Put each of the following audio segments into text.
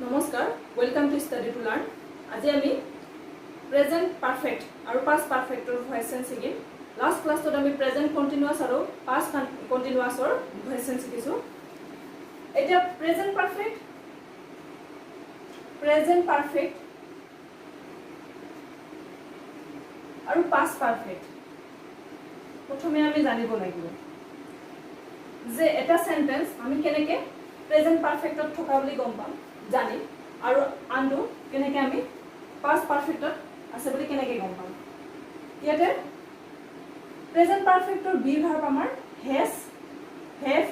নমস্কাৰ welcome to study two learn আজি আমি প্ৰেজেন্ট পাৰফেক্ট আৰু পাষ্ট পাৰফেক্টৰ ভয়েস টেন্স শিকিম লাষ্ট ক্লাছত আমি প্ৰেজেন্ট কন্টিনিউয়াস আৰু পাষ্ট কন্টিনিউয়াসৰ ভয়েস টেন্স শিকিছো এতিয়া প্ৰেজেন্ট পাৰফেক্ট আৰু পাষ্ট পাৰফেক্ট প্ৰথমে আমি জানিব লাগিব যে এটা সেন্টেন্স আমি কেনেকে প্ৰেজেন্ট পাৰফেক্টত থকা বুলি গম পাম জানি আৰু আনটো কেনেকে আমি পাষ্ট পাৰফেক্টত আছে বুলি কেনেকে গম পাম ইয়াতে প্ৰেজেন্ট পাৰফেক্টৰ বি ভাৰ্ব আমাৰ হেজ হেভ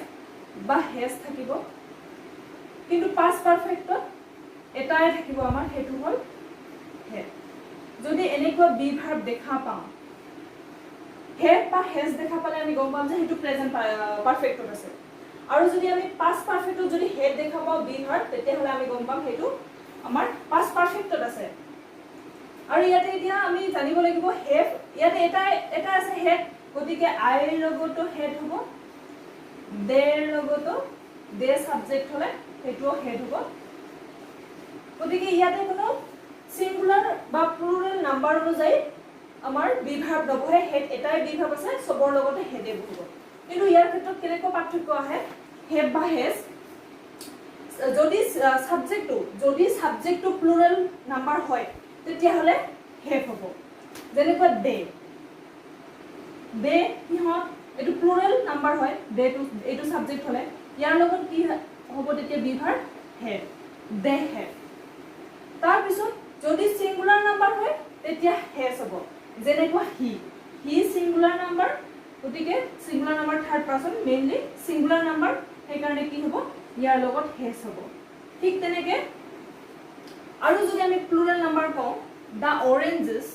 বা হেজ থাকিব কিন্তু পাষ্ট পাৰফেক্টত এটাই থাকিব আমাৰ হেতু হল হেভ যদি এনেকুৱা বি ভাৰ্ব দেখা পাওঁ হেভ বা হেজ দেখা পালে আমি গম পাম যে হেতু প্ৰেজেন্ট পাৰফেক্টত আছে আৰু যদি আমি পাষ্ট পাৰফেক্টত যদি হেড দেখা পাও বি ভাৰ্ব তেতিয়া হলে আমি গম পাম হেতু আমাৰ পাষ্ট পাৰফেক্টত আছে আৰু ইয়াতে এতিয়া আমি জানিব লাগিব হেভ ইয়াতে এটা আছে হেড গতিকে আইৰ লগতো হেড হ'ব দেৰ লগতো দে সাবজেক্ট হলে হেতুও হেড হ'ব গতিকে ইয়াতে কোনো সিঙ্গুলাৰ বা প্লুৰাল নাম্বাৰ অনুযায়ী আমাৰ বি ভাৰ্ব নবহে হেড এটাই বি ভাৰ্ব আছে সবৰ লগতে হেডে হ'ব কিন্তু ইয়াৰ ক্ষেত্ৰত কেনেকৈ পাৰ্থক্য আহে হেভ বা হেজ যদি সাবজেক্টটো প্লুৰাল নাম্বাৰ হয় তেতিয়া হলে হেভ হ'ব যেনেকৈ দে কিহত এটো প্লুৰাল নাম্বাৰ হয় দে টু এটো সাবজেক্ট হলে ইয়াৰ লগত কি হ'ব তেতিয়া be verb have they have তাৰ পিছত যদি সিঙ্গুলাৰ নাম্বাৰ হয় তেতিয়া হেজ হ'ব যেনেকৈ হি সিঙ্গুলাৰ নাম্বাৰ গতিকে singular number third person mainly singular number সেইকাৰণে কি হ'ব ইয়াৰ লগত হেজ হ'ব ঠিক তেনেকে আৰু যদি আমি প্লুৰাল নাম্বাৰ কওঁ দা অৰেঞ্জেস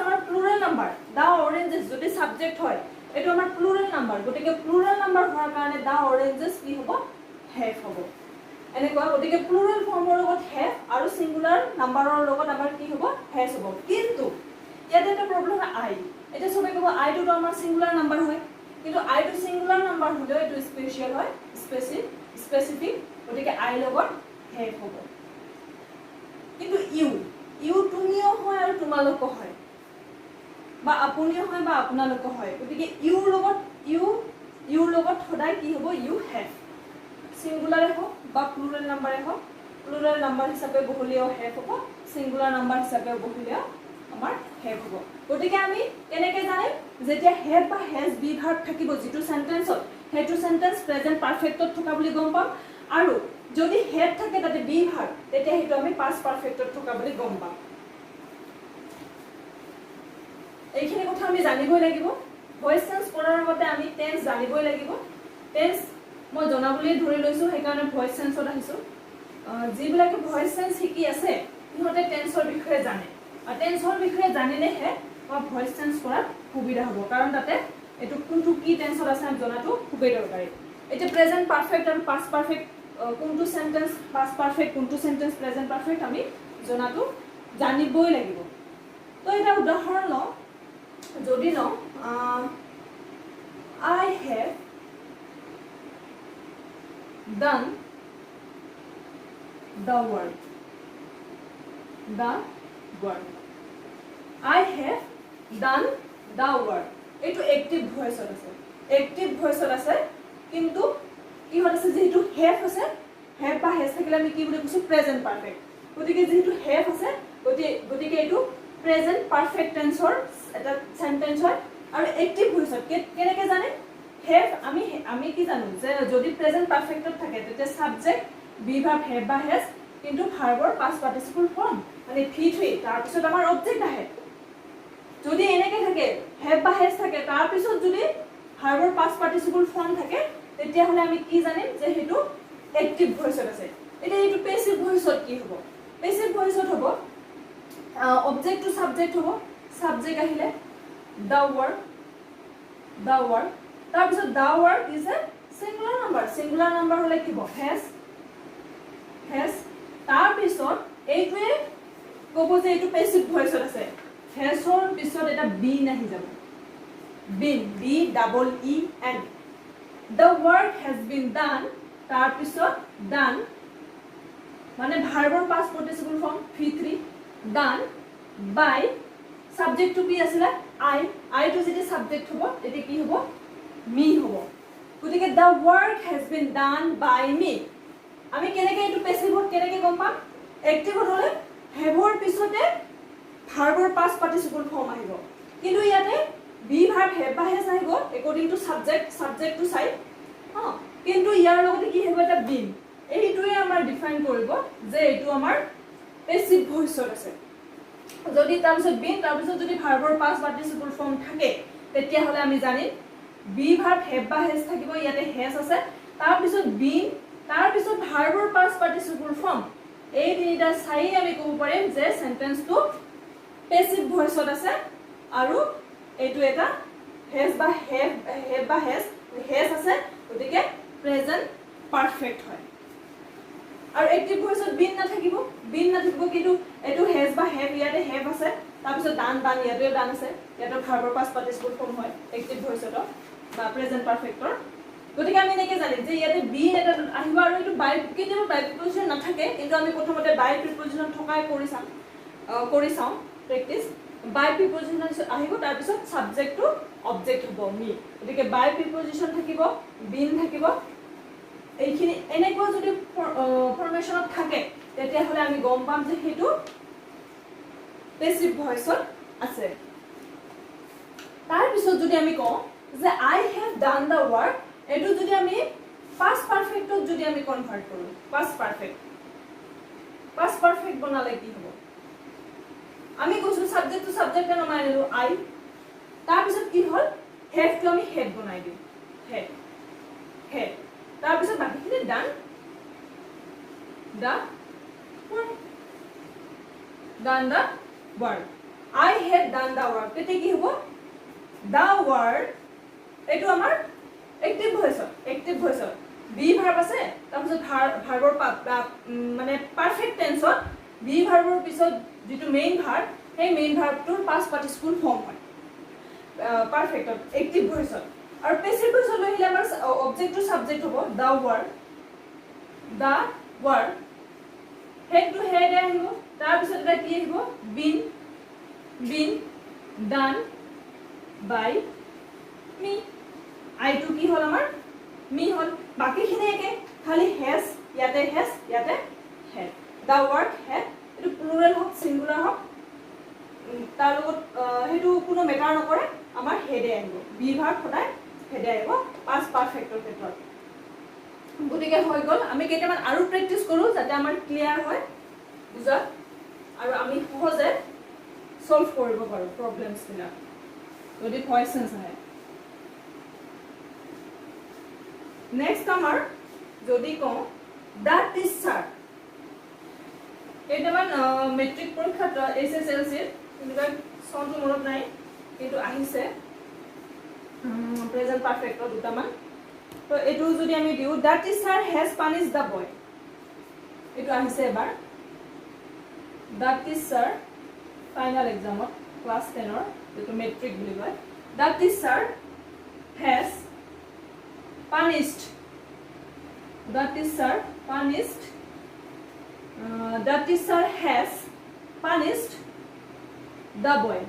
আমাৰ প্লুৰাল নাম্বাৰ দা অৰেঞ্জেস যদি সাবজেক্ট হয় এটো আমাৰ প্লুৰাল নাম্বাৰ গতিকে প্লুৰাল নাম্বাৰ হোৱাৰ কাৰণে দা অৰেঞ্জেস কি হ'ব হেভ হ'ব এনেকুৱা গতিকে প্লুৰাল ফৰ্মৰ লগত হেভ আৰু সিঙ্গুলাৰ নাম্বাৰৰ লগত আমাৰ কি হ'ব হেজ হ'ব কিন্তু ইয়াতে এটা প্ৰবলেম আই এটা সবে কব আই টু আমাৰ সিঙ্গুলাৰ নাম্বাৰ হয় কিন্তু আই টু সিঙ্গুলাৰ নাম্বাৰ হলে এটো স্পেশাল হয় স্পেসিফিক গতিকে আই লগত হেভ হ'ব কিন্তু ইউ তুমিও হয় আৰু তোমালোক হয় বা আপুনিও হয় বা আপোনালোক হয় গতিকে ইউৰ লগত সদায় কি হ'ব ইউ হেভ সিঙ্গুলাৰে হওক বা প্লুৰাল নাম্বাৰে হওক প্লুৰাল নাম্বাৰ হিচাপে বহলিও হেভ হ'ব সিঙ্গুলাৰ নাম্বাৰ হিচাপে বহলিও আমাৰ হেভ হ'ব গতিকে আমি কেনেকৈ জানিম যেতিয়া হেভ বা হেজ বি ভাৰ্ব থাকিব যেটো সেন্টেন্সত হেতু সেন্টেন্স প্ৰেজেন্ট পাৰফেক্টত থকা বুলি গম পাম আৰু যদি হেড থাকে তাতে বি ভাৰ্ব তেতিয়া হেতু আমি পাষ্ট পাৰফেক্টত থকা বুলি গম পাম এইখিনি কথা আমি জানিবই লাগিব ভয়েস টেন্স কৰাৰ আগতে আমি টেন্স জানিবই লাগিব টেন্স মই জনাবলৈ ধৰি লৈছো সেইকাৰণে ভয়েস টেন্সত আহিছো যিবিলাকে ভয়েস টেন্স শিকি আছে সিহঁতে টেন্সৰ বিষয়ে জানে আৰু টেন্সৰ বিষয়ে জানিলেহে ভয়েস টেন্স কৰাত সুবিধা হ'ব কাৰণ তাতে এটো কোনটো কি টেন্সত আছে আমি জনাটো খুবেই দৰকাৰী এতিয়া প্ৰেজেন্ট পাৰফেক্ট আৰু পাষ্ট পাৰফেক্ট কোনটো সেন্টেন্স পাষ্ট পাৰফেক্ট কোনটো সেন্টেন্স প্ৰেজেন্ট পাৰফেক্ট আমি জনাটো জানিবই লাগিব তো এটা উদাহৰণ লওঁ যদি লওঁ I have done the work I have done the work এটো এক্টিভ ভয়েসত আছে কিন্তু কি হচ্ছে যেহেতু হেভ আছে হেভ বা হেজ থাকিলে আমি কি বুলি কৈছো প্ৰেজেন্ট পাৰফেক্ট গতিকে যেহেতু হেভ আছে গতিকে এটো প্ৰেজেন্ট পাৰফেক্ট টেন্সৰ এটা সেন্টেন্স হয় আৰু এক্টিভ ভয়েসত কেনেকৈ জানে হেভ আমি কি জানো যে যদি প্ৰেজেন্ট পাৰফেক্টত থাকে তেতিয়া সাবজেক্ট বি ভাৰ্ব হেভ বা হেজ কিন্তু ভাৰ্বৰ পাষ্ট পাৰ্টিসিপল ফৰ্ম মানে V3 তাৰ পিছত আমাৰ অবজেক্ট আহে যদি এনেকৈ থাকে হেভ বা হেজ থাকে তাৰ পিছত যদি ভাৰ্বৰ পাষ্ট পাৰ্টিসিপল ফৰ্ম থাকে তেতিয়া হলে আমি কি জানিম যে হেতু এক্টিভ ভয়েসত আছে এতিয়া এটো পেসিভ ভয়েসত কি হ'ব পেসিভ ভয়েসত হ'ব অবজেক্ট টু সাবজেক্ট হ'ব সাবজেক্ট আহিলে the work তাৰ পিছত the work is a singular number হলে কি হ'ব has তাৰ পিছত এইটোৱে ক'ব যে এইটো পেসিভ ভয়েসত আছে hasৰ পিছত এটা বি নাহি যাব been B double E N the work has been done তাৰ পিছত done মানে ভাৰ্বৰ past participle form v3 done by subject to কি আছিল I to যদি subject হ'ব এতে কি হ'ব me হ'ব গতিকে the work has been done by me আমি কেনেকৈ এটো পেছিভত কেনেকৈ গম পাম এক্টিভ হলে হেভৰ পিছতে ভাৰ্বৰ past participle form আহিব কিন্তু ইয়াতে be verb have বা has আহিব according to subject to side কিন্তু ইয়াৰ লগতে কি হ'ব এটা been এইটোৱে আমাৰ ডিফাইন কৰিব যে এটো আমাৰ পেছিভ ভইচত আছে যদি তাৰ পিছত been তাৰ পিছত যদি ভাৰ্বৰ past participle form থাকে তেতিয়া হলে আমি জানিম be verb have বা has থাকিব ইয়াতে has আছে তাৰ পিছত been তাৰ পিছত ভাৰ্বৰ past participle form এই তিনিটা চাই আমি ক'ব পাৰিম যে সেন্টেন্সটো পেছিভ ভইচত আছে আৰু এটো এটা has বা have বা has আছে গতিকে প্ৰেজেন্ট পাৰফেক্ট হয় আৰু এক্টিভ ভইচত been নাথাকিব কিন্তু এটো has বা have ইয়াতে have আছে তাৰ পিছত done ইয়াতে done আছে ইয়াতে ভাৰ্বৰ past participle form হয় এক্টিভ ভইচত বা প্ৰেজেন্ট পাৰফেক্টৰ গতিকে আমি এনেকৈ জানিম যে ইয়াতে been এটা আহিব আৰু এটো বাই কেতিয়াবা বাই প্ৰিপজিশন নাথাকে কিন্তু আমি প্ৰথমতে বাই প্ৰিপজিশন থকাই কৰি চাম প্ৰেক্টিস বাই প্ৰিপজিশন আহিব তাৰ পিছত সাবজেক্ট টু অবজেক্ট হ'ব মি গতিকে বাই প্ৰিপজিশন থাকিব been থাকিব এইখিনি এনেকুৱা যদি ফৰমেশনত থাকে তেতিয়া হলে আমি গম পাম যে হেতু পেছিভ ভইচত আছে তাৰ পিছত যদি আমি কওঁ যে I have done the work এটো যদি আমি past perfect যদি আমি কনভার্ট কৰো past perfect বনালে কি হ'ব আমি কৈছো সাবজেক্ট টু সাবজেক্ট নাম আনিলো I তাৰ পিছত কি হল have টো আমি head বনাই দিম head তাৰ পিছত বাকিখিনি done the work I have done the work তেতে কি হ'ব the work এটো আমাৰ এক্টিভ ভয়েসত বি ভাৰ্ব আছে তাৰপিছত ভাৰ্বৰ মানে পাৰফেক্ট টেন্সত বি ভাৰ্বৰ পিছত যেটো মেইন ভাৰ্ব সেই মেইন ভাৰ্বটোৰ পাস্ট পাৰ্টিসিপল ফৰ্ম হয় পাৰফেক্টত এক্টিভ ভয়েসত আৰু পেসিভ ভয়েসত লহিলে আমাৰ অবজেক্ট টু সাবজেক্ট হ'ব the work head to head আহিব তাৰ পিছত এটা কি আহিব been done by me I to কি হল আমাৰ মি হল বাকিখিনি একে খালি has ইয়াতে had the work had এটো প্লুৰাল হক সিঙ্গুলাৰ হক তাৰ লগত হেতু কোনো মেটাৰ নকৰে আমাৰ হেডে আহিব বি ভাৰ্ব সদায় হেডে আহিব পাস্ট পাৰফেক্টৰ ক্ষেত্ৰত গতিকে হৈ গল আমি কেইটামান আৰু প্ৰেক্টিস কৰো যাতে আমাৰ ক্লিয়াৰ হয় বুজা আৰু আমি সহজে সলভ কৰিব পাৰো প্ৰবলেমছ বিলাক যদি কোৱেশ্চনছ আহে নেক্সট আমাৰ যদি কওঁ দা টিচাৰ কেইটামান মেট্ৰিক পৰীক্ষাত এছএছএলসি কিন্তু সনটো মনত নাই কিন্তু আহিছে প্ৰেজেন্ট পাৰফেক্ট দুটামান তো এটো যদি আমি দিও the teacher has punish the boy এটো আহিছে এবাৰ দা টিচাৰ ফাইনাল এক্সামত ক্লাস 10 ৰ যেটো মেট্ৰিক বুলি কয় the teacher has punished the teacher punished the teacher has punished the boy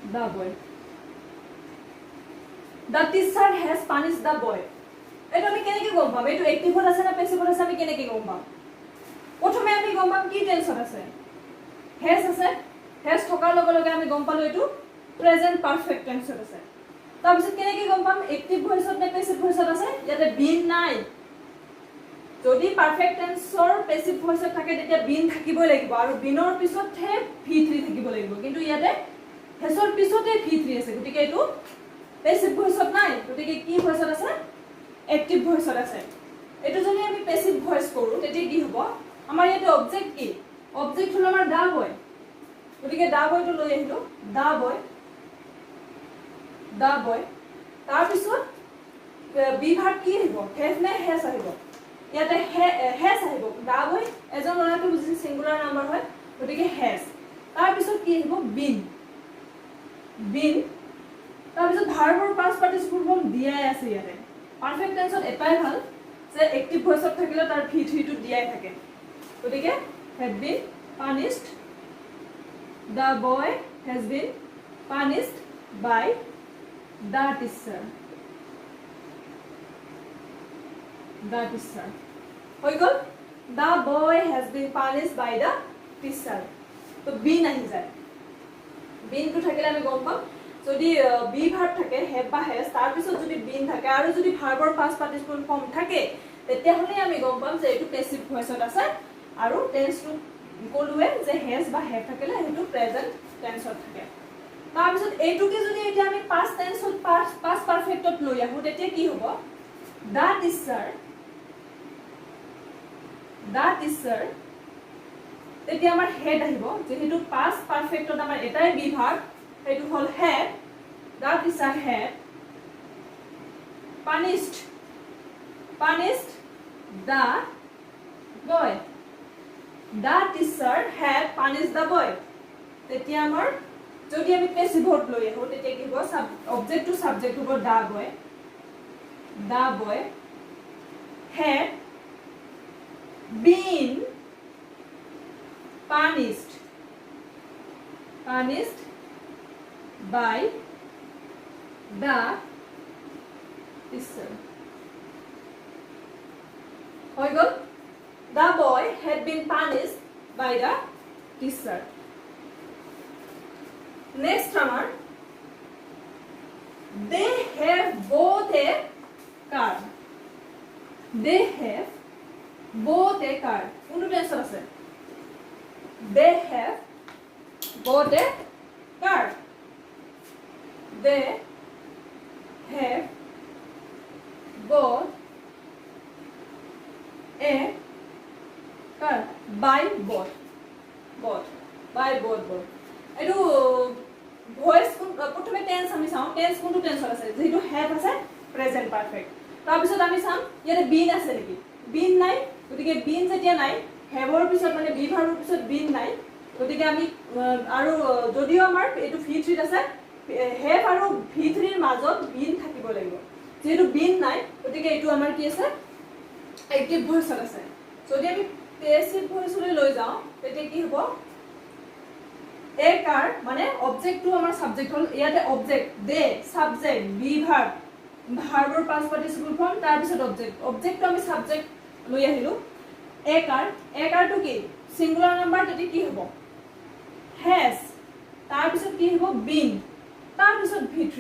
the teacher has punished the boy এটা আমি কেনেকৈ গম পাম এটো এক্টিভত আছে না পেসিভত আছে আমি কেনেকৈ গম পাম প্ৰথমে আমি গম পাম কি টেন্সত আছে has থকাৰ লগে লগে আমি গম পালো এটো প্ৰেজেন্ট পাৰফেক্ট টেন্সত আছে তাৰ পিছত কেনেকৈ গম পাম এক্টিভ ভয়েসত নে পেসিভ ভয়েসত আছে ইয়াতে বিন নাই যদি পারফেক্ট টেন্সৰ পেসিভ ভয়েসত থাকে তেতিয়া বিন থাকিবই লাগিব আৰু বিনৰ পিছতহে v3 থাকিব লাগিব কিন্তু ইয়াতে হেছৰ পিছতে v3 আছে গতিকে এটো পেসিভ ভয়েসত নাই গতিকে কি ভয়েসত আছে এক্টিভ ভয়েসত আছে এটো যদি আমি পেসিভ ভয়েস কৰো তেতিয়া কি হ'ব আমাৰ ইয়াতে অবজেক্ট কি অবজেক্ট হল আমাৰ দা বয় গতিকে দা বয়টো লৈ আহিলো দা বয় তাৰ পিছত বি ভাৰ্ব কি আহিব হেজ নে হেজ আহিব ইয়াতে হেজ আহিব দা বয় এজন লৰাটো বুজি সিঙ্গুলাৰ নাম্বাৰ হয় গতিকে হেজ তাৰ পিছত কি আহিব বিন তাৰ পিছত ভাৰ্বৰ পাস্ট পাৰ্টিসিপল ফৰ্ম দিয়াই আছে ইয়াতে পাৰফেক্ট টেন্সত এটাই ভাল যে এক্টিভ ভয়েসত থাকিলে তাৰ V3 টো দিয়াই থাকে গতিকে had been punished the boy has been punished by the teacher হৈ গল the boy has been punished by the teacher তো been আহি যায় been টো থাকিলে আমি গম পাম যদি বি ভার্ব থাকে have বা has তাৰ পিছত যদি been থাকে আৰু যদি ভাৰ্বৰ past participle form থাকে তেতিয়া হলে আমি গম পাম যে এটো পেসিভ ভয়েসত আছে আৰু টেন্স টো কলুৱে যে has বা have থাকিলে হেতু প্ৰেজেন্ট টেন্সত থাকে তাৰ পিছত এইটোকে যদি এতিয়া আমি past টেন্সত past পাৰফেক্টত লৈ আহো তেতিয়া কি হ'ব the teacher তেতিয়া আমাৰ হেড আহিব যেহেতু past পাৰফেক্টত আমাৰ এটাই বি ভার্ব হেতু হল had the teacher had punished the boy the teacher had punished the boy তেতিয়া আমাৰ যদি আমি পেসিভ ভার্ব লৈ আহো তেতিয়া কি হ'ব অবজেক্ট টু সাবজেক্ট হ'ব the boy had been punished by the teacher হৈ গল the boy had been punished by the teacher next আমাৰ they have both a car কোনটো টেন্সত আছে they have both a car they have both a car by both এটো voice প্ৰথমে tense আমি চাও tense কোনটো টেন্সত আছে যেটো have আছে প্ৰেজেন্ট পাৰফেক্ট তাৰ পিছত আমি চাম ইয়াতে been আছে নেকি been নাই গতিকে been যেতিয়া নাই haveৰ পিছত মানে বি ভাৰ্বৰ পিছত been নাই গতিকে আমি আৰু যদিও আমাৰ এটো V3 আছে have আৰু V3 ৰ মাজত been থাকিব লাগিব যেটো been নাই গতিকে এটো আমাৰ কি আছে এক্টিভ ভয়েসত আছে যদি আমি পেসিভ ভয়েসলৈ লৈ যাও তেতিয়া কি হ'ব a car মানে অবজেক্ট টু আমাৰ সাবজেক্ট হল ইয়াতে object the subject be verb ভাৰ্বৰ past participle form তাৰ পিছত অবজেক্ট টু আমি সাবজেক্ট লৈ আহিলো a car টু কি সিঙ্গুলার নাম্বার তেতিয়া কি হ'ব has তাৰ পিছত কি হ'ব been তাৰ পিছত V3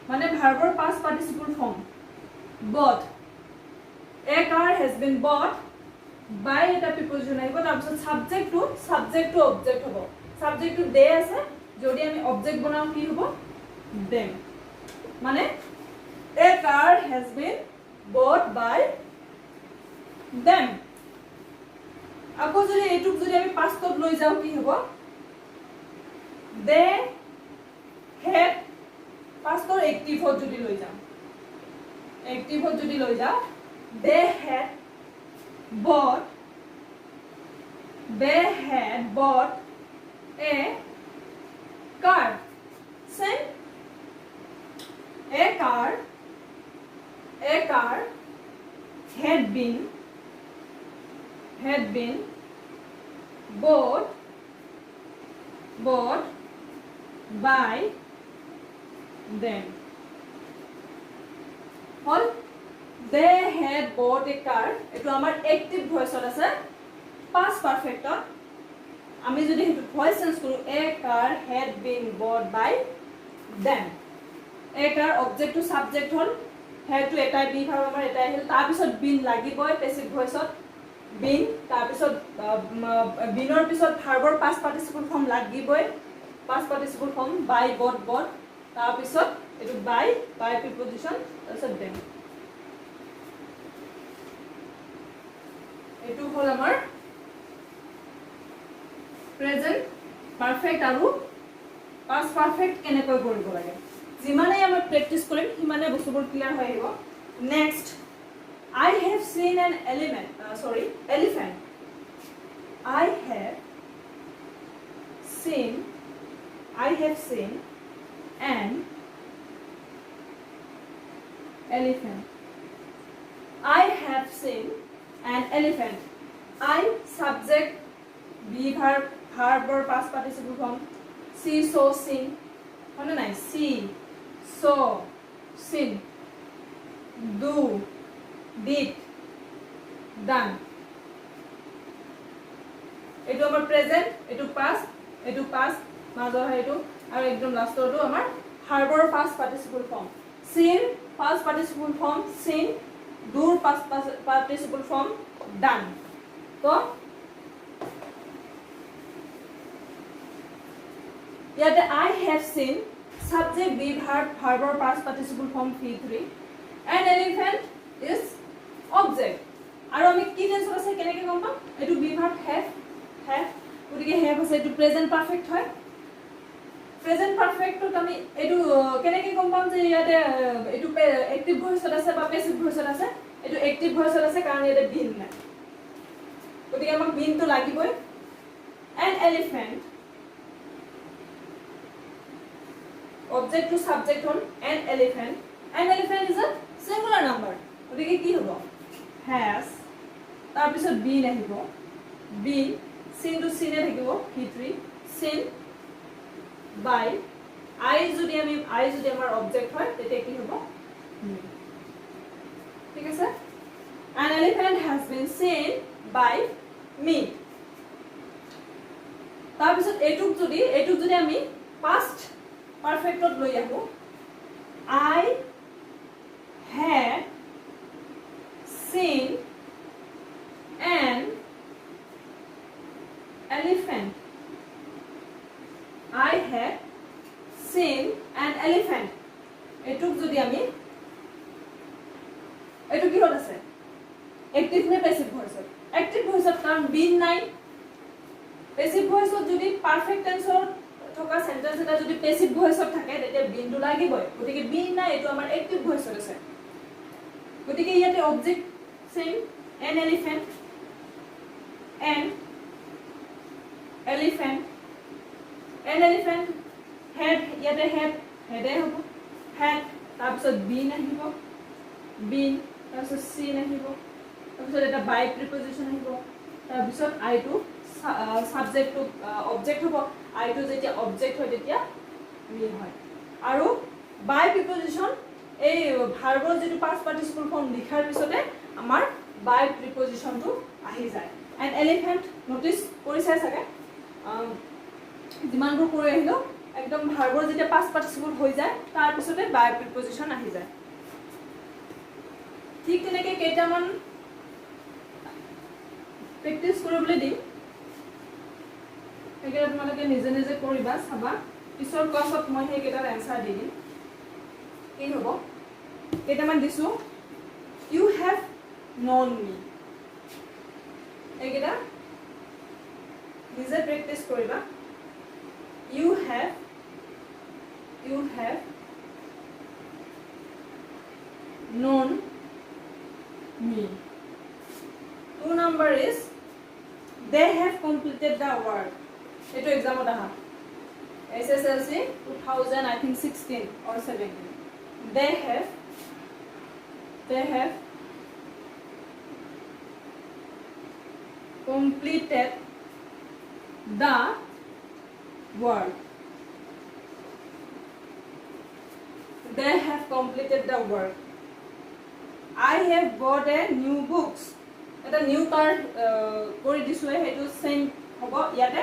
মানে ভাৰ্বৰ past participle form bought a car has been bought by এটা প্রিপজিশন আহিব তাৰ পিছত সাবজেক্ট টু অবজেক্ট হ'ব সাবজেক্ট টু দে আছে যদি আমি অবজেক্ট বনাও কি হ'ব them মানে a car has been bought by them আকৌ যদি এটুক যদি আমি পাষ্টত লৈ যাও কি হ'ব they had পাষ্টৰ এক্টিভত যদি লৈ যাও they had bought a car same a car had been bought by them hall they had bought a car এটো আমাৰ এক্টিভ ভয়েসত আছে past perfectত আমি যদি হেতু ভয়েস চেঞ্জ কৰো a car had been bought by them a car object to subject হল had to এটাই be verb আমাৰ এটাই হল তাৰ পিছত been লাগিবই পেসিভ ভয়েসত been তাৰ পিছত বিনৰ পিছত ভাৰ্বৰ past participle form লাগিবই past participle form by bought তাৰ পিছত এটো by preposition তাৰপিছত them এটো হল আমাৰ প্ৰেজেন্ট পাৰফেক্ট আৰু past perfect কেনেকৈ কৰিব লাগে যিমানে আমাৰ প্ৰেক্টিস কৰিম সিমানে বস্তুবোৰ ক্লিয়াৰ হৈ আহিব next I have seen an elephant I have seen an elephant. I have seen an elephant. I subject, be verb, verb or past participle form. See, saw, seen. Honey, nice. See, saw, seen. Do, did, done. এটো আমার present, এটো past, এটো past, মাজৰ হেটো আৰু একদম লাষ্টৰটো আমাৰ হাৰ্বৰ past participle form. seen past participle form seen, do past participle form done. তো ইয়াতে I have seen subject be verb verb or past participle form V3 and elephant is object. আৰু আমি কি টেন্সত আছে কেনেকৈ গম পাম? এটো be verb have গতিকে have আছে এটো প্ৰেজেন্ট পারফেক্ট হয়. প্রেজেন্ট পারফেক্টত আমি এটো কেনেকৈ গম পাম যে ইয়াতে এটো এক্টিভ ভয়েসত আছে বা প্যাসিভ ভয়েসত আছে? এটো এক্টিভ ভয়েসত আছে কাৰণ ইয়াতে বিন নাই. গতিকে আমাক বিনটো লাগিবই. an elephant object to subject on an elephant is a singular number. গতিকে কি হ'ব? has তাৰ পিছত been আহিব. been seen to seen এ থাকিব V3 seen by I যদি আমাৰ অবজেক্ট হয় তেতিয়া কি হ'ব? ঠিক আছে? An elephant has been seen by me. তাৰ পিছত এটুক যদি আমি past perfectত লৈ আহো I had seen an elephant. I had seen an elephant. এটুক যদি আমি এটু কি হল আছে? অ্যাক্টিভ নে প্যাসিভ ভয়েসত? অ্যাক্টিভ ভয়েসত কারণ বিন নাই. প্যাসিভ ভয়েসত যদি পারফেক্ট টেন্সৰ থকা সেন্টেন্স এটা যদি প্যাসিভ ভয়েসত থাকে তেতিয়া বিনটো লাগিবই. গতিকে বিন নাই, এটো আমাৰ অ্যাক্টিভ ভয়েসত আছে. গতিকে ইয়াতে object same an elephant had ইয়াতে হেডে হ'ব. had তাৰপিছত বিন আহিব. বিন তাৰপিছত seen আহিব. তাৰপিছত এটা বাই প্ৰিপজিশন আহিব. তাৰপিছত I টো সাবজেক্ট টু অবজেক্ট হ'ব. I টো যেতিয়া অবজেক্ট হয় তেতিয়া মিন হয়. আৰু বাই প্ৰিপজিশন এই ভাৰ্বৰ যেটো পাস্ট পাৰ্টিসিপল ফৰ্ম লিখাৰ পিছতে আমাৰ বাই প্ৰিপজিশনটো আহি যায়. এণ্ড এলিফেন্ট নোটিস কৰিছে চাগে যিমানবোৰ কৰি আহিলো একদম ভাৰ্বৰ যেতিয়া পাস্ট পাৰ্টিসিপল হৈ যায় তাৰ পিছতে বাই প্ৰিপজিশন আহি যায়. ঠিক তেনেকৈ কেইটামান প্ৰেক্টিস কৰিবলৈ দিম. একেটা তোমালোকে নিজে নিজে কৰিবা, চাবা. পিছৰ ক্লাছত মই সেইকেইটাৰ এনসাৰ দি দিম. কি হ'ব? কেইটামান দিছো. You have known me. একেটা নিজে প্ৰেক্টিস কৰিবা. You have known me. 2 number is they have completed the work. Eto exam ot aha SSLC 2000 I think 16 or 17. They have completed the work. They have completed the work. I have bought a new books. এটা new কাৰ কৰি দিছো, হেটো same হ'ব. ইয়াতে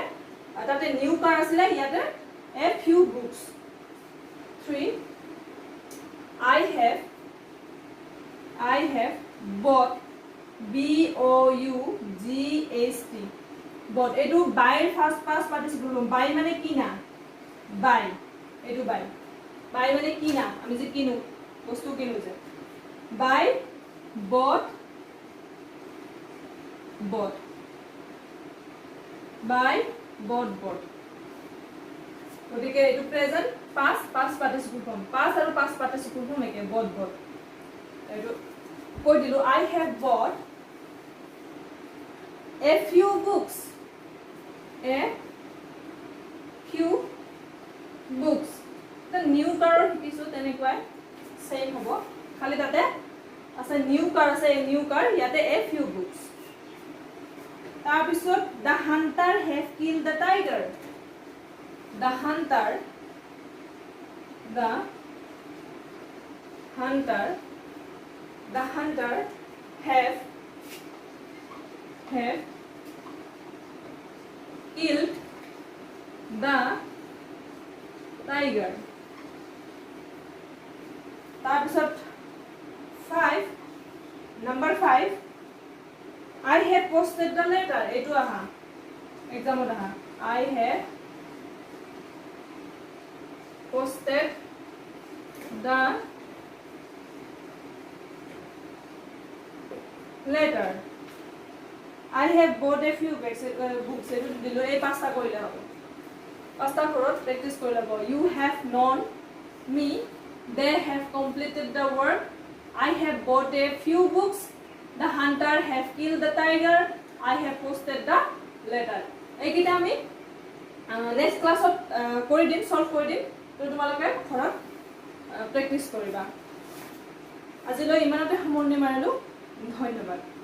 তাতে new কাৰ আছিল, ইয়াতে a few books. 3 I have bought BOUGHT bought. এটো বাইৰ ফার্স্ট পাস্ট পার্টিসিপল ফর্ম. বাই মানে কিনা, বাই. এটো বাই মানে কিনা, আমি যে কিনো বস্তু কিনো যে. বাই bought by bought. গতিকে এটো present past participle form. Past আৰু পাস্ট পার্টিসিপল ফর্ম একে bought. এটো কৈ দিলো I have bought a few books. The new car শিকিছো তেনেকৈ সেম হ'ব. খালি তাতে আছে নিউ কাৰ আছে এই নিউ কাৰ ইয়াতে এ ফিউ বুকস তাৰ পিছত the hunter have kill the tiger the hunter have killed the tiger. তাৰপিছত 5 number 5 I have posted the letter এইটো আহা এক্সামত আহা I have posted the letter I have bought a few books এটো দিলো এই পাঁচটা কৰিলে হ'ব পাঁচটা ঘৰত প্ৰেক্টিস কৰি লব you have known me they have completed the work I have bought a few books the hunter have killed the tiger I have posted the letter এইকিটা আমি নেক্সট ক্লাছত কৰি দিম সলভ কৰি দিম তো তোমালোকে ঘৰত প্ৰেক্টিস কৰিবা আজিলৈ ইমানতে সামৰণি মাৰিলো ধন্যবাদ